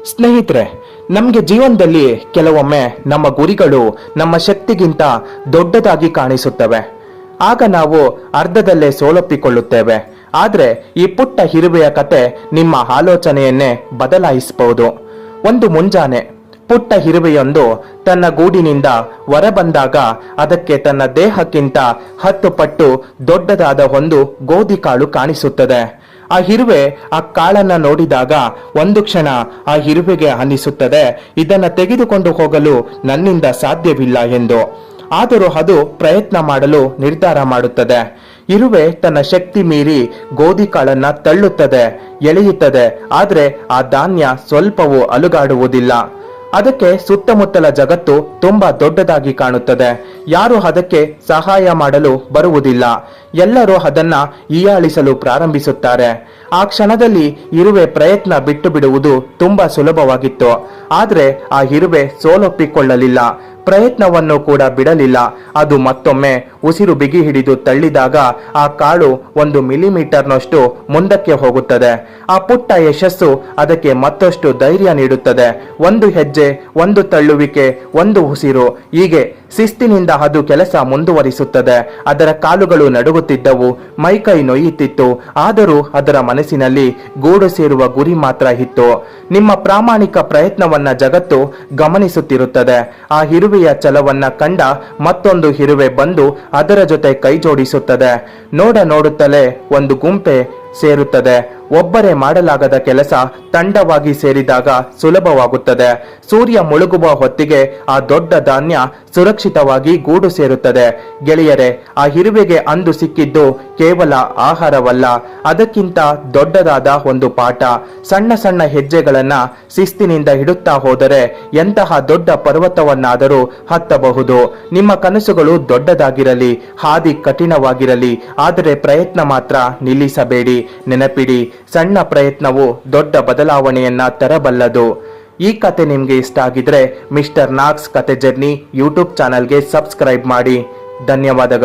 ಸ್ನೇಹಿತರೆ, ನಮಗೆ ಜೀವನದಲ್ಲಿ ಕೆಲವೊಮ್ಮೆ ನಮ್ಮ ಗುರಿಗಳು ನಮ್ಮ ಶಕ್ತಿಗಿಂತ ದೊಡ್ಡದಾಗಿ ಕಾಣಿಸುತ್ತವೆ. ಆಗ ನಾವು ಅರ್ಧದಲ್ಲೇ ಸೋಲೊಪ್ಪಿಕೊಳ್ಳುತ್ತೇವೆ. ಆದರೆ ಈ ಪುಟ್ಟ ಇರುವೆಯ ಕತೆ ನಿಮ್ಮ ಆಲೋಚನೆಯನ್ನೇ ಬದಲಾಯಿಸಬಹುದು. ಒಂದು ಮುಂಜಾನೆ ಪುಟ್ಟ ಇರುವೆಯೊಂದು ತನ್ನ ಗೂಡಿನಿಂದ ಹೊರಬಂದಾಗ ಅದಕ್ಕೆ ತನ್ನ ದೇಹಕ್ಕಿಂತ 10 ಪಟ್ಟು ದೊಡ್ಡದಾದ ಒಂದು ಗೋಧಿ ಕಾಳು ಕಾಣಿಸುತ್ತದೆ. ಆ ಇರುವೆ ಆ ಕಾಳನ್ನ ನೋಡಿದಾಗ ಒಂದು ಕ್ಷಣ ಆ ಇರುವೆಗೆ ಅನ್ನಿಸುತ್ತದೆ, ಇದನ್ನ ತೆಗೆದುಕೊಂಡು ಹೋಗಲು ನನ್ನಿಂದ ಸಾಧ್ಯವಿಲ್ಲ ಎಂದು. ಆದರೂ ಅದು ಪ್ರಯತ್ನ ಮಾಡಲು ನಿರ್ಧಾರ ಮಾಡುತ್ತದೆ. ಇರುವೆ ತನ್ನ ಶಕ್ತಿ ಮೀರಿ ಗೋಧಿ ಕಾಳನ್ನ ತಳ್ಳುತ್ತದೆ, ಎಳೆಯುತ್ತದೆ. ಆದ್ರೆ ಆ ಧಾನ್ಯ ಸ್ವಲ್ಪವೂ ಅಲುಗಾಡುವುದಿಲ್ಲ. ಅದಕ್ಕೆ ಸುತ್ತಮುತ್ತಲ ಜಗತ್ತು ತುಂಬಾ ದೊಡ್ಡದಾಗಿ ಕಾಣುತ್ತದೆ. ಯಾರು ಅದಕ್ಕೆ ಸಹಾಯ ಮಾಡಲು ಬರುವುದಿಲ್ಲ. ಎಲ್ಲರೂ ಅದನ್ನ ಹೀಯಾಳಿಸಲು ಪ್ರಾರಂಭಿಸುತ್ತಾರೆ. ಆ ಕ್ಷಣದಲ್ಲಿ ಇರುವೆ ಪ್ರಯತ್ನ ಬಿಟ್ಟು ಬಿಡುವುದು ತುಂಬಾ ಸುಲಭವಾಗಿತ್ತು. ಆದ್ರೆ ಆ ಇರುವೆ ಸೋಲೊಪ್ಪಿಕೊಳ್ಳಲಿಲ್ಲ, ಪ್ರಯತ್ನವನ್ನು ಕೂಡ ಬಿಡಲಿಲ್ಲ. ಅದು ಮತ್ತೊಮ್ಮೆ ಉಸಿರು ಬಿಗಿ ಹಿಡಿದು ತಳ್ಳಿದಾಗ ಆ ಕಾಳು 1 ಮಿಲಿಮೀಟರ್ನಷ್ಟು ಮುಂದಕ್ಕೆ ಹೋಗುತ್ತದೆ. ಆ ಪುಟ್ಟ ಯಶಸ್ಸು ಅದಕ್ಕೆ ಮತ್ತಷ್ಟು ಧೈರ್ಯ ನೀಡುತ್ತದೆ. ಒಂದು ಹೆಜ್ಜೆ, ಒಂದು ತಳ್ಳುವಿಕೆ, ಒಂದು ಉಸಿರು, ಹೀಗೆ ಶಿಸ್ತಿನಿಂದ ಅದು ಕೆಲಸ ಮುಂದುವರಿಸುತ್ತದೆ. ಅದರ ಕಾಲುಗಳು ನಡುಗುತ್ತಿದ್ದವು, ಮೈಕೈ ನೋಯುತ್ತಿತ್ತು. ಆದರೂ ಅದರ ಮನಸ್ಸಿನಲ್ಲಿ ಗೂಡು ಸೇರುವ ಗುರಿ ಮಾತ್ರ ಇತ್ತು. ನಿಮ್ಮ ಪ್ರಾಮಾಣಿಕ ಪ್ರಯತ್ನವನ್ನ ಜಗತ್ತು ಗಮನಿಸುತ್ತಿರುತ್ತದೆ. ಆ ಇರುವೆಯ ಛಲವನ್ನ ಕಂಡ ಮತ್ತೊಂದು ಇರುವೆ ಬಂದು ಅದರ ಜೊತೆ ಕೈ ಜೋಡಿಸುತ್ತದೆ. ನೋಡುತ್ತಲೇ ಒಂದು ಗುಂಪೆ ಸೇರುತ್ತದೆ. ಒಬ್ಬರೇ ಮಾಡಲಾಗದ ಕೆಲಸ ತಂಡವಾಗಿ ಸೇರಿದಾಗ ಸುಲಭವಾಗುತ್ತದೆ. ಸೂರ್ಯ ಮುಳುಗುವ ಹೊತ್ತಿಗೆ ಆ ದೊಡ್ಡ ಧಾನ್ಯ ಸುರಕ್ಷಿತವಾಗಿ ಗೂಡು ಸೇರುತ್ತದೆ. ಗೆಳೆಯರೇ, ಆ ಇರುವೆಗೆ ಅಂದು ಸಿಕ್ಕಿದ್ದು ಕೇವಲ ಆಹಾರವಲ್ಲ, ಅದಕ್ಕಿಂತ ದೊಡ್ಡದಾದ ಒಂದು ಪಾಠ. ಸಣ್ಣ ಸಣ್ಣ ಹೆಜ್ಜೆಗಳನ್ನ ಶಿಸ್ತಿನಿಂದ ಇಡುತ್ತಾ ಹೋದರೆ ಎಂತಹ ದೊಡ್ಡ ಪರ್ವತವನ್ನಾದರೂ ಹತ್ತಬಹುದು. ನಿಮ್ಮ ಕನಸುಗಳು ದೊಡ್ಡದಾಗಿರಲಿ, ಹಾದಿ ಕಠಿಣವಾಗಿರಲಿ, ಆದರೆ ಪ್ರಯತ್ನ ಮಾತ್ರ ನಿಲ್ಲಿಸಬೇಡಿ. ನೆನಪಿಡಿ, ಸಣ್ಣ ಪ್ರಯತ್ನವು ದೊಡ್ಡ ಬದಲಾವಣೆಯನ್ನ ತರಬಲ್ಲದು. ಈ ಕತೆ ನಿಮ್ಗೆ ಇಷ್ಟ ಆಗಿದ್ರೆ ಮಿಸ್ಟರ್ ನಾಗ್ಸ್ ಕತೆ ಜರ್ನಿ ಯೂಟ್ಯೂಬ್ ಚಾನಲ್ಗೆ ಸಬ್ಸ್ಕ್ರೈಬ್ ಮಾಡಿ. ಧನ್ಯವಾದಗಳು.